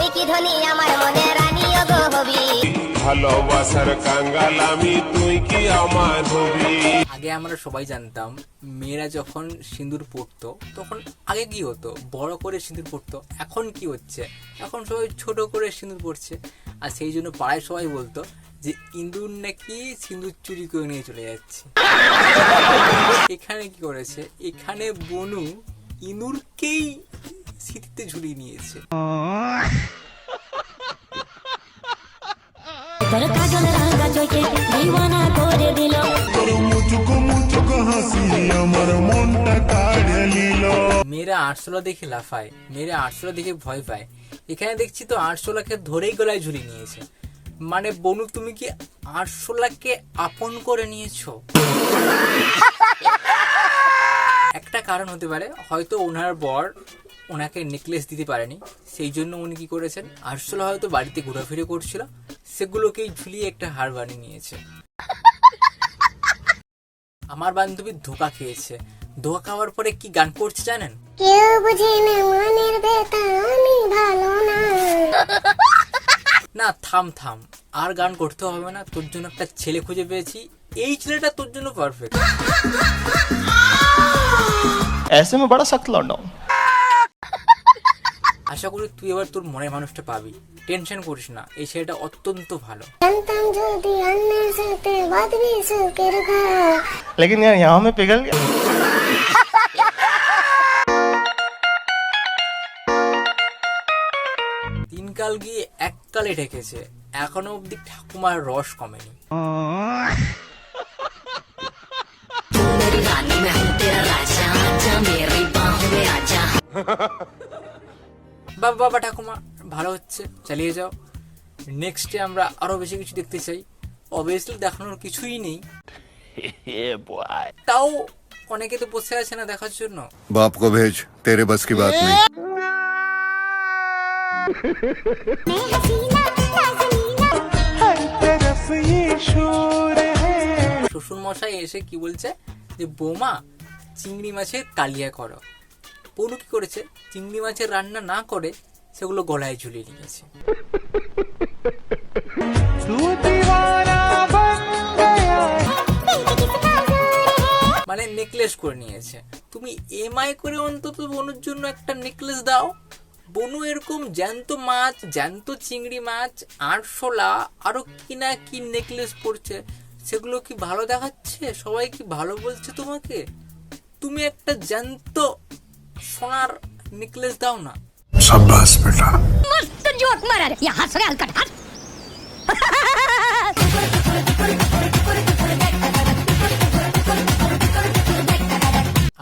তুই কি ধনী আমার মনে রানীও গো হবি। ভালোবাসার কাঙ্গাল আমি, তুই কি আমার হবি। আগে আমরা সবাই জানতাম মেয়েরা যখন সিঁদুর পরতো তখন আগে কি হতো, বড় করে সিঁদুর পরতো। এখন কি হচ্ছে, এখন সবাই ছোট করে সিঁদুর পরছে। আর সেই জন্য পাড়ায় সবাই বলতো যে ইঁদুর নাকি সিঁদুর চুরি করে নিয়ে চলে যাচ্ছে। এখানে কি করেছে, এখানে বনু ইঁদুরকেই স্মৃতিতে ঝুলিয়ে নিয়েছে। মেয়েরা আরশোলা দেখে লাফায়, মেয়েরা আরশোলা দেখে ভয় পায়। এখানে দেখছি তো আরশোলাকে ধরেই গলায় ঝুলিয়ে নিয়েছে। মানে বনু তুমি কি আরশোলাকে আপন করে নিয়েছো? একটা কারণ হতে পারে, হয়তো ওনার বর ওনাকে নেকলেস দিতে পারেনি, সেই জন্য উনি কি করেছেন, আরশোলা হয়তো বাড়িতে ঘোরাফিরে করছিল, সেগুলোকেই ঝুলিয়ে একটা হার বানিয়ে নিয়েছে। আমার বান্ধবী ধোকা খেয়েছে। ধোকা খাওয়ার পরে কি গান করছে জানেন? কেউ বুঝে না মনের ব্যথা, আমি ভালো না। না থাম থাম, আর গান করতে হবে না, তোর জন্য একটা ছেলে খুঁজে পেয়েছি, এই ছেলেটা তোর জন্য পারফেক্ট। ऐसे में बड़ा सख्त लौंडा हूं। আশা করি তুই এবার তোর মনের মানুষটা পাবি, টেনশন করিস না, এই ছেলেটা অত্যন্ত ভালো। জানতাম যদি অন্যের সাথে বাঁধবি সুখের ঘর। लेकिन यार यहाँ में पिघल गया। দিনকাল গিয়ে এককালে ঠেকেছে, এখনো অব্দি ঠাকুমার রস কমেনি। বাবা বাবা ঠাকুমা ভালো হচ্ছে, চালিয়ে যাও। নেক্সটে আমরা আরো বেশি কিছু দেখতে চাই। অবভিয়াসলি দেখানোর কিছুই নেই, তাও অনেকে তো বসে আছে না দেখার জন্য। बाप को भेज, तेरे बस की बात नहीं। শ্বশুর মশাই এসে কি বলছে যে বৌমা চিংড়ি মাছের কালিয়া করো। বনু কি করেছে, চিংড়ি মাছের রান্না না করে সেগুলো গলায় ঝুলিয়ে নিয়েছে। মানে নেকলেস করে নিয়েছে। তুমি এমআই করে অন্তত বনুর জন্য একটা নেকলেস দাও। বনু এরকম জ্যান্ত মাছ, জ্যান্ত চিংড়ি মাছ, আরশোলা, আরো কি না কি নেকলেস পড়ছে, সেগুলো কি ভালো দেখাচ্ছে? সবাই কি ভালো বলছে তোমাকে? তুমি একটা জ্যান্ত সোনার নেকলেস দাও না। शाबाश बेटा। मस्त जोक मारा रे, या हंस रे हलकट हट।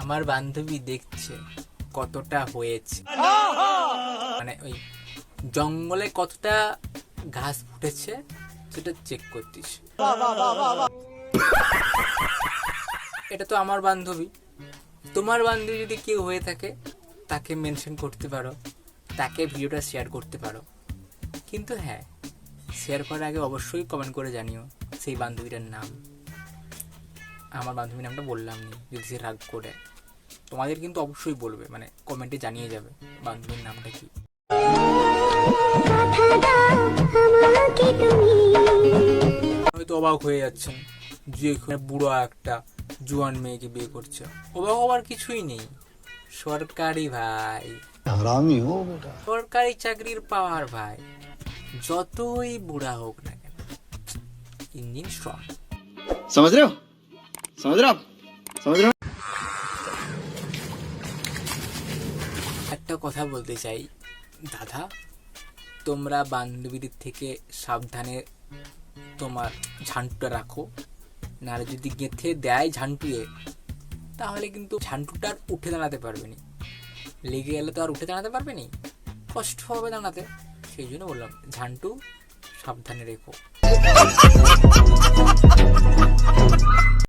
আমার বান্ধবী দেখছে কতটা হয়েছে, মানে ওই জঙ্গলে কতটা ঘাস ফুটেছে সেটা চেক করতিস। এটা তো আমার বান্ধবী। তোমার বান্ধবী যদি কেউ হয়ে থাকে তাকে মেনশন করতে পারো, তাকে ভিডিওটা শেয়ার করতে পারো। কিন্তু হ্যাঁ, শেয়ার করার আগে অবশ্যই কমেন্ট করে জানিও সেই বান্ধবীটার নাম। আমার বান্ধবীর নামটা বললাম নি, যদি সে রাগ করে। তোমাদের কিন্তু অবশ্যই বলবে, মানে কমেন্টে জানিয়ে যাবে বান্ধবীর নামটা কি। হয়তো অবাক হয়ে যাচ্ছেন যে এখানে বুড়ো একটা জুয়ান মেয়েকে বিয়ে করছে। অবাক হওয়ার কিছুই নেই, সরকারি ভাই, সরকারি চাকরির পাওয়ার ভাই, যতই বুড়া হোক না কেন ইঞ্জিন স্ট্রং। समझ रहे हो, समझ रहे हो आप, समझ रहे हो। একটা কথা বলতে চাই দাদা, তোমরা বান্ধবীদের থেকে সাবধানে তোমার ঝান্টুটা রাখো, নাহলে যদি গেঁথে দেয় ঝান্টুয়ে, তাহলে কিন্তু ঝান্টুটা আর উঠে দাঁড়াতে পারবে না। লেগে গেলে তো আর উঠে দাঁড়াতে পারবে না, কষ্ট হবে দাঁড়াতে। সেই জন্য বললাম ঝান্টু সাবধানে রেখো।